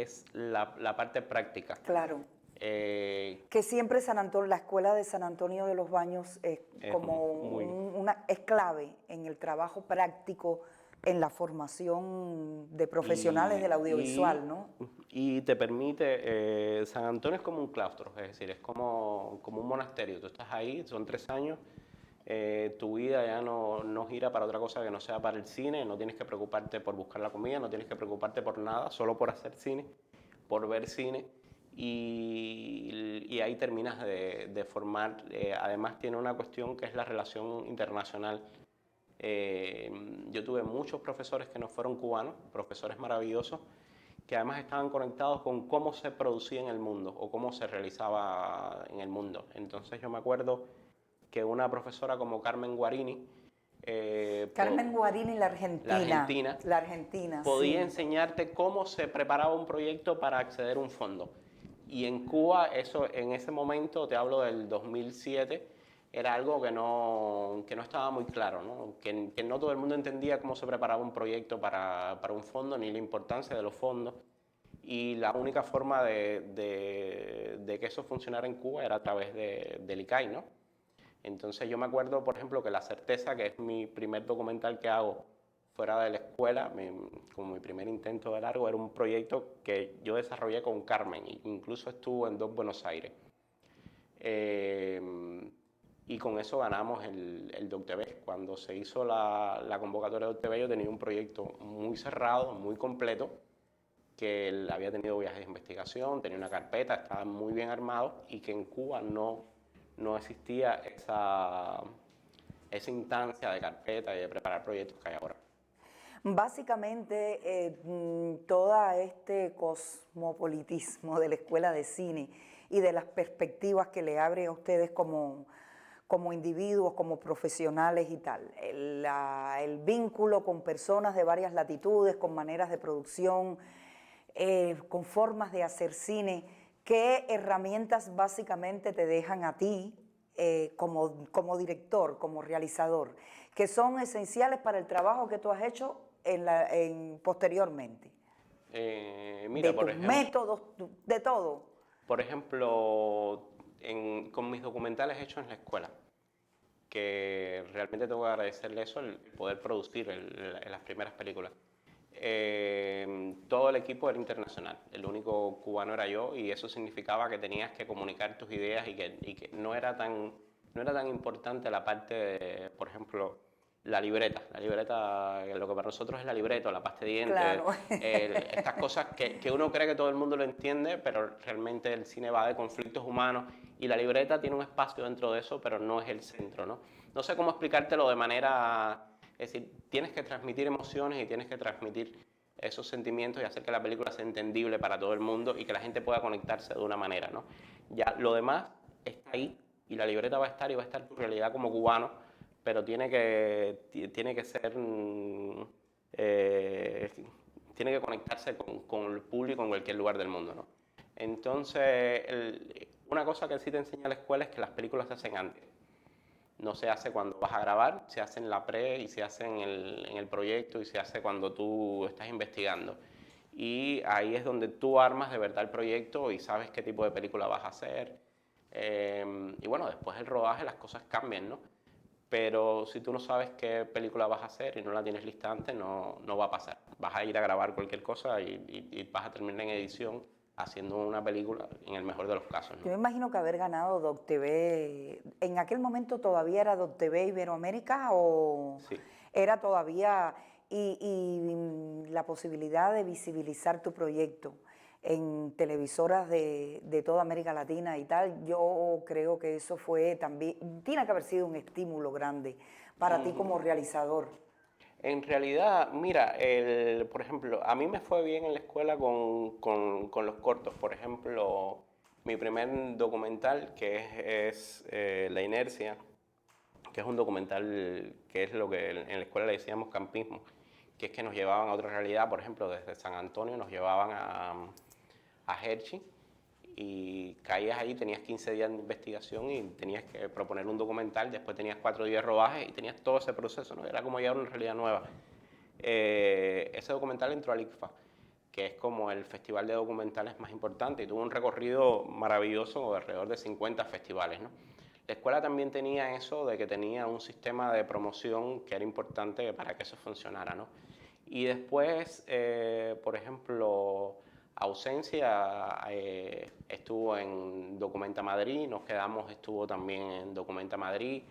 es la parte práctica. Claro. Que siempre San Antonio, la escuela de San Antonio de los Baños es como es clave en el trabajo práctico, en la formación de profesionales del audiovisual, ¿no? Y te permite, San Antonio es como un claustro, es decir, es como un monasterio. Tú estás ahí, son 3 años, tu vida ya no gira para otra cosa que no sea para el cine, no tienes que preocuparte por buscar la comida, no tienes que preocuparte por nada, solo por hacer cine, por ver cine. Y ahí terminas de formar. Además tiene una cuestión que es la relación internacional. Yo tuve muchos profesores que no fueron cubanos, profesores maravillosos, que además estaban conectados con cómo se producía en el mundo o cómo se realizaba en el mundo. Entonces yo me acuerdo que una profesora como Carmen Guarini, Carmen Guarini, la Argentina, podía sí. enseñarte cómo se preparaba un proyecto para acceder a un fondo. Y en Cuba, eso en ese momento, te hablo del 2007, era algo que no estaba muy claro, ¿no? Que no todo el mundo entendía cómo se preparaba un proyecto para un fondo, ni la importancia de los fondos. Y la única forma de que eso funcionara en Cuba era a través del ICAI, ¿no? Entonces yo me acuerdo, por ejemplo, que La Certeza, que es mi primer documental que hago fuera de la escuela, como mi primer intento de largo, era un proyecto que yo desarrollé con Carmen, incluso estuvo en Doc Buenos Aires. Y con eso ganamos el Doc TV. Cuando se hizo la convocatoria de Doc TV, yo tenía un proyecto muy cerrado, muy completo, que él había tenido viajes de investigación, tenía una carpeta, estaba muy bien armado y que en Cuba no existía esa instancia de carpeta y de preparar proyectos que hay ahora. Básicamente, todo este cosmopolitismo de la escuela de cine y de las perspectivas que le abre a ustedes como individuos, como profesionales y tal, el vínculo con personas de varias latitudes, con maneras de producción, con formas de hacer cine, ¿qué herramientas básicamente te dejan a ti como director, como realizador, que son esenciales para el trabajo que tú has hecho posteriormente? Mira, De tus métodos, de todo. Por ejemplo, con mis documentales hechos en la escuela, que realmente tengo que agradecerle eso, el poder producir las primeras películas. Todo el equipo era internacional, el único cubano era yo y eso significaba que tenías que comunicar tus ideas y que no era tan importante la parte de, por ejemplo, la libreta, lo que para nosotros es la libreta, la pasta de dientes, claro. Estas cosas que uno cree que todo el mundo lo entiende, pero realmente el cine va de conflictos humanos y la libreta tiene un espacio dentro de eso, pero no es el centro, ¿no? No sé cómo explicártelo de manera... Es decir, tienes que transmitir emociones y tienes que transmitir esos sentimientos y hacer que la película sea entendible para todo el mundo y que la gente pueda conectarse de una manera, ¿no? Ya lo demás está ahí y la libreta va a estar y va a estar tu realidad como cubano, pero tiene que ser... tiene que conectarse con el público en cualquier lugar del mundo, ¿no? Entonces, una cosa que sí te enseña la escuela es que las películas se hacen antes. No se hace cuando vas a grabar, se hace en la pre y se hace en el proyecto y se hace cuando tú estás investigando. Y ahí es donde tú armas de verdad el proyecto y sabes qué tipo de película vas a hacer. Y bueno, después del rodaje las cosas cambian, ¿no? Pero si tú no sabes qué película vas a hacer y no la tienes lista antes, no va a pasar. Vas a ir a grabar cualquier cosa y vas a terminar en edición haciendo una película en el mejor de los casos, ¿no? Yo me imagino que haber ganado Doc TV, ¿en aquel momento todavía era Doc TV Iberoamérica o Sí. era todavía la posibilidad de visibilizar tu proyecto en televisoras de toda América Latina y tal? Yo creo que eso fue también, tiene que haber sido un estímulo grande para ti como realizador. En realidad, mira, por ejemplo, a mí me fue bien en la escuela con los cortos. Por ejemplo, mi primer documental, que es La Inercia, que es un documental que es lo que en la escuela le decíamos campismo, que es que nos llevaban a otra realidad. Por ejemplo, desde San Antonio nos llevaban a Hershey y caías ahí, tenías 15 días de investigación y tenías que proponer un documental, después tenías 4 días de rodaje y tenías todo ese proceso, ¿no? Era como llegar a una realidad nueva. Ese documental entró al ICFA que es como el festival de documentales más importante, y tuvo un recorrido maravilloso alrededor de 50 festivales, ¿no? La escuela también tenía eso de que tenía un sistema de promoción que era importante para que eso funcionara, ¿no? Y después, por ejemplo, Ausencia estuvo en Documenta Madrid, Nos Quedamos estuvo también en Documenta Madrid,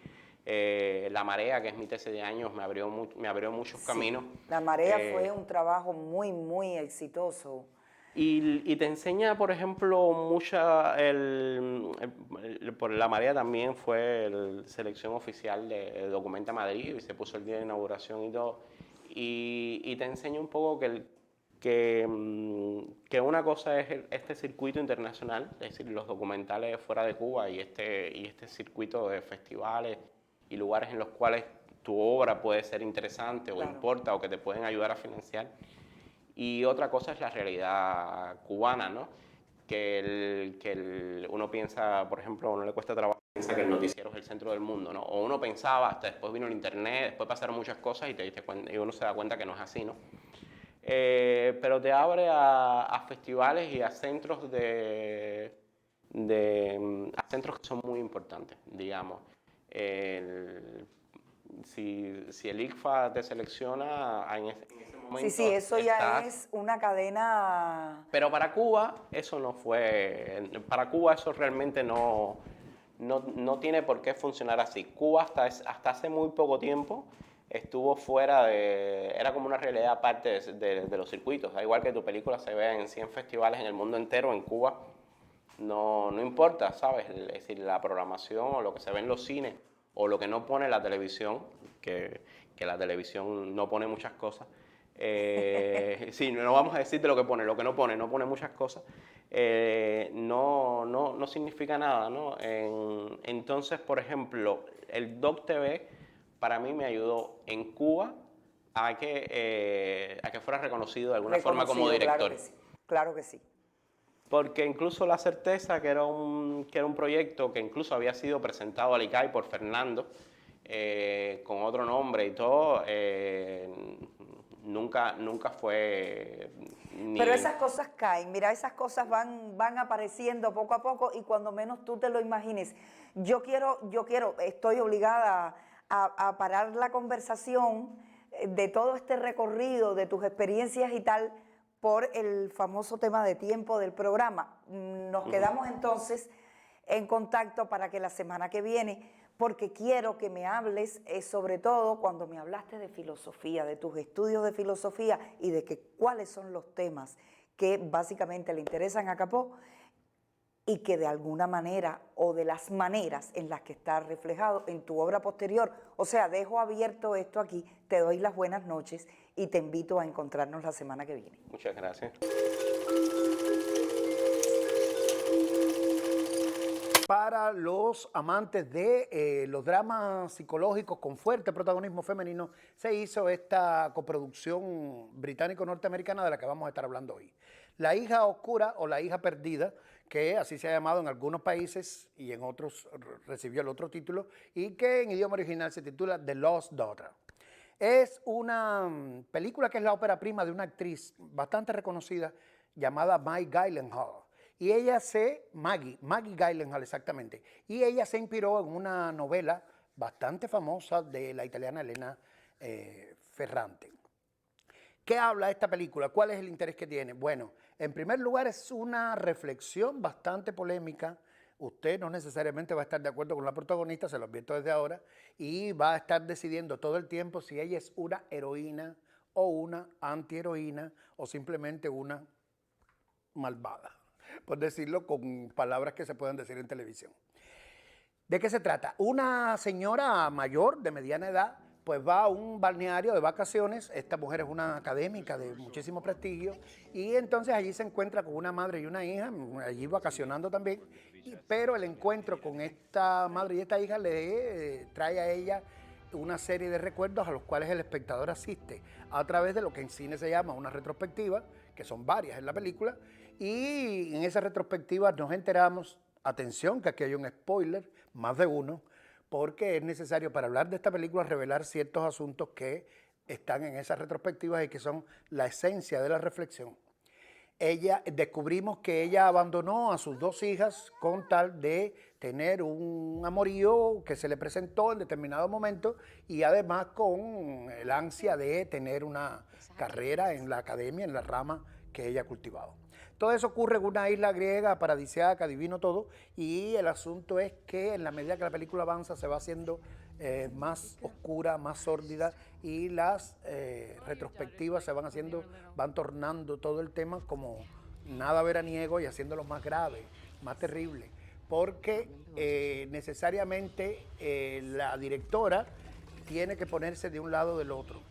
La Marea, que es mi tesis de años, me abrió muchos caminos. La Marea fue un trabajo muy, muy exitoso. Y te enseña, por ejemplo, por La Marea también fue la selección oficial de Documenta Madrid y se puso el día de inauguración y todo. Y te enseña un poco que una cosa es este circuito internacional, es decir, los documentales fuera de Cuba y este circuito de festivales y lugares en los cuales tu obra puede ser interesante o importa o que te pueden ayudar a financiar. Y otra cosa es la realidad cubana, ¿no? Uno piensa, por ejemplo, a uno le cuesta trabajo, piensa que el noticiero es el centro del mundo, ¿no? O uno pensaba, hasta después vino el internet, después pasaron muchas cosas y uno se da cuenta que no es así, ¿no? Pero te abre a festivales y a centros a centros que son muy importantes, digamos. Si el ICFA te selecciona en ese momento. Sí, eso ya es una cadena. Pero para Cuba eso no fue. Para Cuba eso realmente no tiene por qué funcionar así. Cuba hasta hace muy poco tiempo estuvo fuera de. Era como una realidad aparte de los circuitos. Da igual que tu película se vea en 100 festivales en el mundo entero, en Cuba no importa, ¿sabes? Es decir, la programación o lo que se ve en los cines o lo que no pone la televisión, que la televisión no pone muchas cosas. Sí, no vamos a decirte lo que no pone muchas cosas. No significa nada, ¿no? Entonces, por ejemplo, el Doc TV para mí me ayudó en Cuba a que fuera reconocido de alguna forma como director. Claro que sí, claro que sí. Porque incluso La Certeza, que era un proyecto que incluso había sido presentado al ICAI por Fernando, con otro nombre y todo, nunca fue. Pero esas cosas caen, mira, esas cosas van apareciendo poco a poco y cuando menos tú te lo imagines. Estoy obligada a parar la conversación de todo este recorrido, de tus experiencias y tal, por el famoso tema de tiempo del programa. Nos quedamos entonces en contacto para que la semana que viene, porque quiero que me hables, sobre todo cuando me hablaste de filosofía, de tus estudios de filosofía y de cuáles son los temas que básicamente le interesan a Capó y que de alguna manera o de las maneras en las que está reflejado en tu obra posterior. O sea, dejo abierto esto aquí, te doy las buenas noches y te invito a encontrarnos la semana que viene. Muchas gracias. Para los amantes de los dramas psicológicos con fuerte protagonismo femenino, se hizo esta coproducción británico-norteamericana de la que vamos a estar hablando hoy. La hija oscura o la hija perdida, que así se ha llamado en algunos países y en otros recibió el otro título, y que en idioma original se titula The Lost Daughter. Es una película que es la ópera prima de una actriz bastante reconocida llamada Maggie Gyllenhaal. Y Maggie Gyllenhaal exactamente, y ella se inspiró en una novela bastante famosa de la italiana Elena Ferrante. ¿Qué habla esta película? ¿Cuál es el interés que tiene? Bueno, en primer lugar es una reflexión bastante polémica. Usted no necesariamente va a estar de acuerdo con la protagonista, se lo advierto desde ahora, y va a estar decidiendo todo el tiempo si ella es una heroína o una antiheroína o simplemente una malvada, por decirlo con palabras que se pueden decir en televisión. ¿De qué se trata? Una señora mayor de mediana edad pues va a un balneario de vacaciones. Esta mujer es una académica de muchísimo prestigio y entonces allí se encuentra con una madre y una hija, allí vacacionando también, pero el encuentro con esta madre y esta hija le trae a ella una serie de recuerdos a los cuales el espectador asiste a través de lo que en cine se llama una retrospectiva, que son varias en la película, y en esa retrospectiva nos enteramos, atención que aquí hay un spoiler, más de uno, porque es necesario para hablar de esta película revelar ciertos asuntos que están en esas retrospectivas y que son la esencia de la reflexión. descubrimos que ella abandonó a sus 2 hijas con tal de tener un amorío que se le presentó en determinado momento y además con el ansia de tener una carrera en la academia, en la rama que ella cultivaba. Todo eso ocurre en una isla griega paradisíaca, divino todo, y el asunto es que en la medida que la película avanza se va haciendo más oscura, más sórdida, y las retrospectivas van tornando todo el tema como nada veraniego y haciéndolo más grave, más terrible, porque necesariamente la directora tiene que ponerse de un lado o del otro.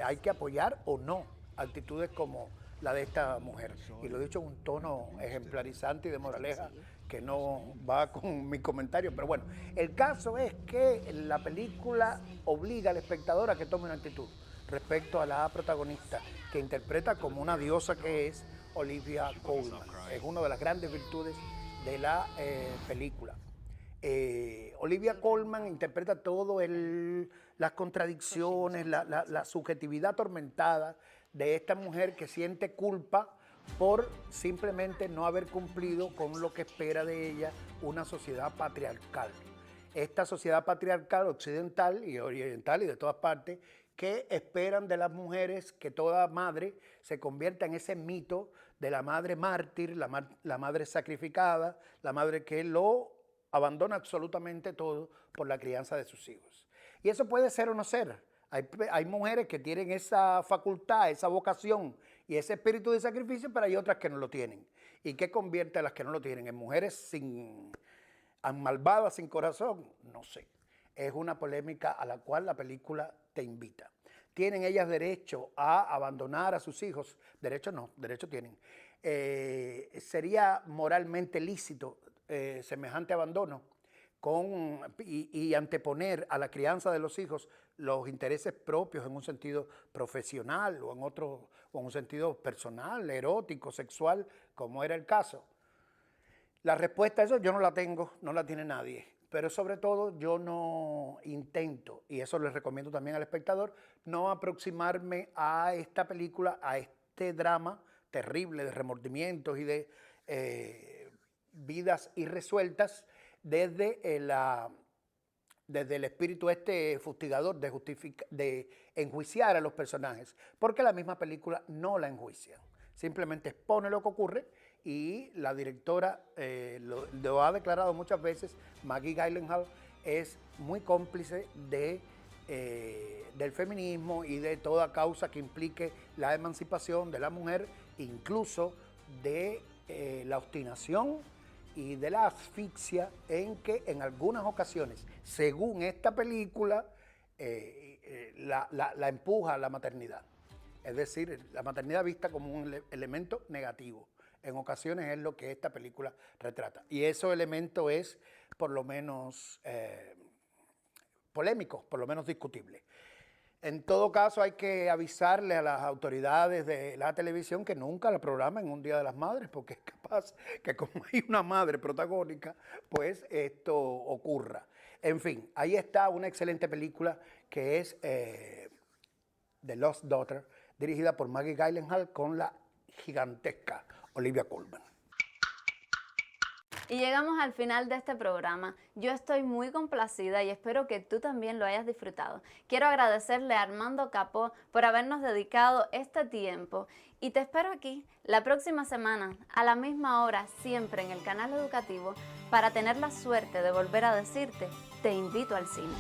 Hay que apoyar o no actitudes como la de esta mujer. Y lo he dicho en un tono ejemplarizante y de moraleja que no va con mi comentario. Pero bueno, el caso es que la película obliga al espectador a que tome una actitud respecto a la protagonista, que interpreta como una diosa que es Olivia Colman. Es una de las grandes virtudes de la película. Olivia Colman interpreta todo las contradicciones, la subjetividad atormentada de esta mujer que siente culpa por simplemente no haber cumplido con lo que espera de ella una sociedad patriarcal. Esta sociedad patriarcal occidental y oriental y de todas partes que esperan de las mujeres que toda madre se convierta en ese mito de la madre mártir, la madre sacrificada, la madre que lo abandona absolutamente todo por la crianza de sus hijos. Y eso puede ser o no ser. Hay mujeres que tienen esa facultad, esa vocación y ese espíritu de sacrificio, pero hay otras que no lo tienen. ¿Y qué convierte a las que no lo tienen? ¿En mujeres malvadas, sin corazón? No sé. Es una polémica a la cual la película te invita. ¿Tienen ellas derecho a abandonar a sus hijos? Derecho no, derecho tienen. ¿Sería moralmente lícito semejante abandono y anteponer a la crianza de los hijos los intereses propios en un sentido profesional o en un sentido personal, erótico, sexual, como era el caso? La respuesta a eso yo no la tengo, no la tiene nadie, pero sobre todo yo no intento, y eso les recomiendo también al espectador, no aproximarme a esta película, a este drama terrible de remordimientos y de vidas irresueltas desde el espíritu fustigador de enjuiciar a los personajes, porque la misma película no la enjuicia, simplemente expone lo que ocurre y la directora lo ha declarado muchas veces. Maggie Gyllenhaal es muy cómplice del feminismo y de toda causa que implique la emancipación de la mujer, incluso de la obstinación y de la asfixia en que en algunas ocasiones, según esta película, la empuja a la maternidad. Es decir, la maternidad vista como un elemento negativo. En ocasiones es lo que esta película retrata. Y ese elemento es por lo menos polémico, por lo menos discutible. En todo caso, hay que avisarle a las autoridades de la televisión que nunca la programen en un Día de las Madres, porque es capaz que como hay una madre protagónica, pues esto ocurra. En fin, ahí está una excelente película que es The Lost Daughter, dirigida por Maggie Gyllenhaal con la gigantesca Olivia Colman. Y llegamos al final de este programa. Yo estoy muy complacida y espero que tú también lo hayas disfrutado. Quiero agradecerle a Armando Capó por habernos dedicado este tiempo y te espero aquí la próxima semana a la misma hora, siempre en el canal educativo, para tener la suerte de volver a decirte, te invito al cine.